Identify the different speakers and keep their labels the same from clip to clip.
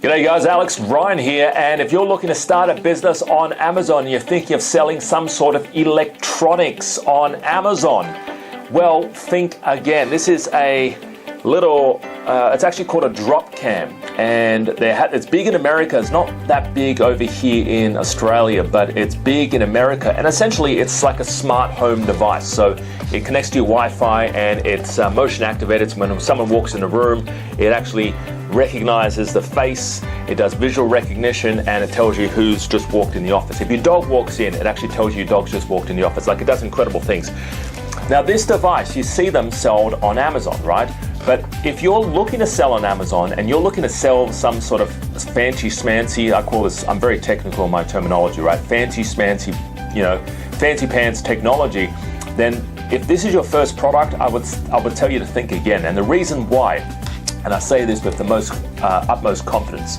Speaker 1: G'day guys, Alex, Ryan here, and if you're looking to start a business on Amazon, you're thinking of selling some sort of electronics on Amazon, well, think again. This is a little, it's actually called a drop cam, and it's big in America. It's not that big over here in Australia, but it's big in America, and essentially it's like a smart home device. So it connects to your Wi-Fi, and it's motion activated. So when someone walks in the room, it actually recognizes the face, it does visual recognition, and it tells you who's just walked in the office. If your dog walks in, it actually tells you your dog's just walked in the office. Like, it does incredible things. Now this device, you see them sold on Amazon, right? But if you're looking to sell on Amazon and you're looking to sell some sort of fancy schmancy, I call this, I'm very technical in my terminology, right? Fancy schmancy, fancy pants technology, then if this is your first product, I would tell you to think again. And the reason why, and I say this with the most utmost confidence,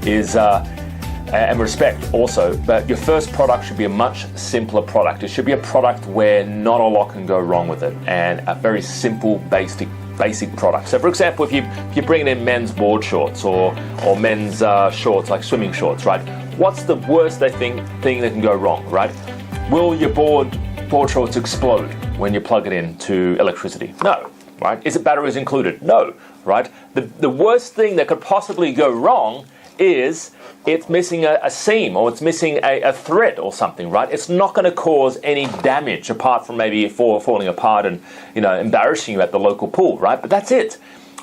Speaker 1: is and respect also, but your first product should be a much simpler product. It should be a product where not a lot can go wrong with it, and a very simple, basic product. So for example, if you're bringing in men's board shorts or men's shorts, like swimming shorts, right? What's the worst thing that can go wrong, right? Will your board shorts explode when you plug it into electricity? No. Right? Is it batteries included? No, right? The worst thing that could possibly go wrong is it's missing a seam, or it's missing a thread or something, right? It's not going to cause any damage apart from maybe falling apart and, embarrassing you at the local pool, right? But that's it.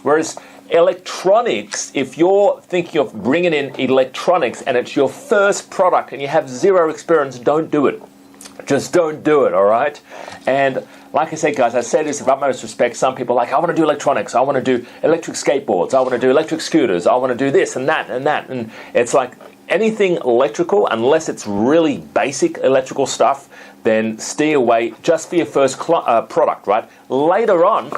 Speaker 1: Whereas electronics, if you're thinking of bringing in electronics and it's your first product and you have zero experience, don't do it. Just don't do it, all right? And like I said, guys, I say this with utmost respect. Some people are like, I want to do electronics. I want to do electric skateboards. I want to do electric scooters. I want to do this and that and that. And it's like anything electrical, unless it's really basic electrical stuff, then steer away just for your first product, right? Later on,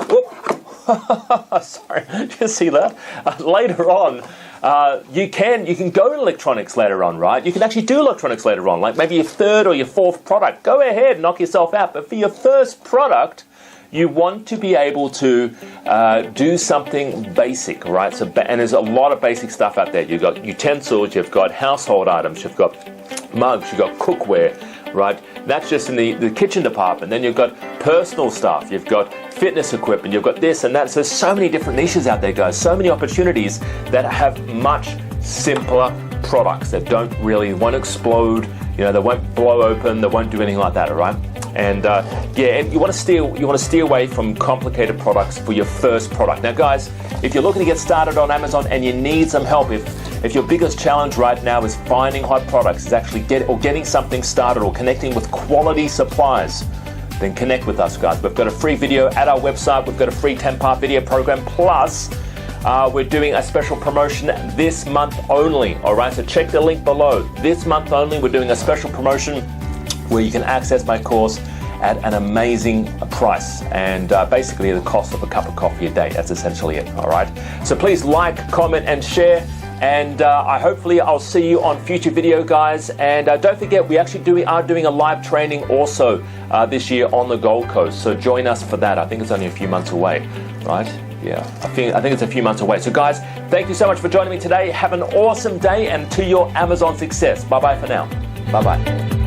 Speaker 1: sorry, did you see that? Later on, you can go in electronics later on, right? You can actually do electronics later on, like maybe your third or your fourth product. Go ahead, knock yourself out. But for your first product, you want to be able to do something basic, right? And there's a lot of basic stuff out there. You've got utensils, you've got household items, you've got mugs, you've got cookware, right? That's just in the kitchen department. Then you've got personal stuff, you've got fitness equipment, you've got this and that. So there's so many different niches out there, guys. So many opportunities that have much simpler products that won't explode, they won't blow open, they won't do anything like that, all right? And and you want to steer away from complicated products for your first product. Now, guys, if you're looking to get started on Amazon and you need some help, if your biggest challenge right now is finding hot products, is actually getting something started or connecting with quality suppliers, then connect with us, guys. We've got a free video at our website. We've got a free 10-part video program. Plus, we're doing a special promotion this month only. All right, so check the link below. This month only, we're doing a special promotion where you can access my course at an amazing price, and basically the cost of a cup of coffee a day. That's essentially it. All right. So please like, comment, and share. And hopefully I'll see you on future video, guys. And don't forget, we actually are doing a live training also this year on the Gold Coast. So join us for that. I think it's only a few months away, right? Yeah, I think it's a few months away. So guys, thank you so much for joining me today. Have an awesome day, and to your Amazon success. Bye-bye for now. Bye-bye.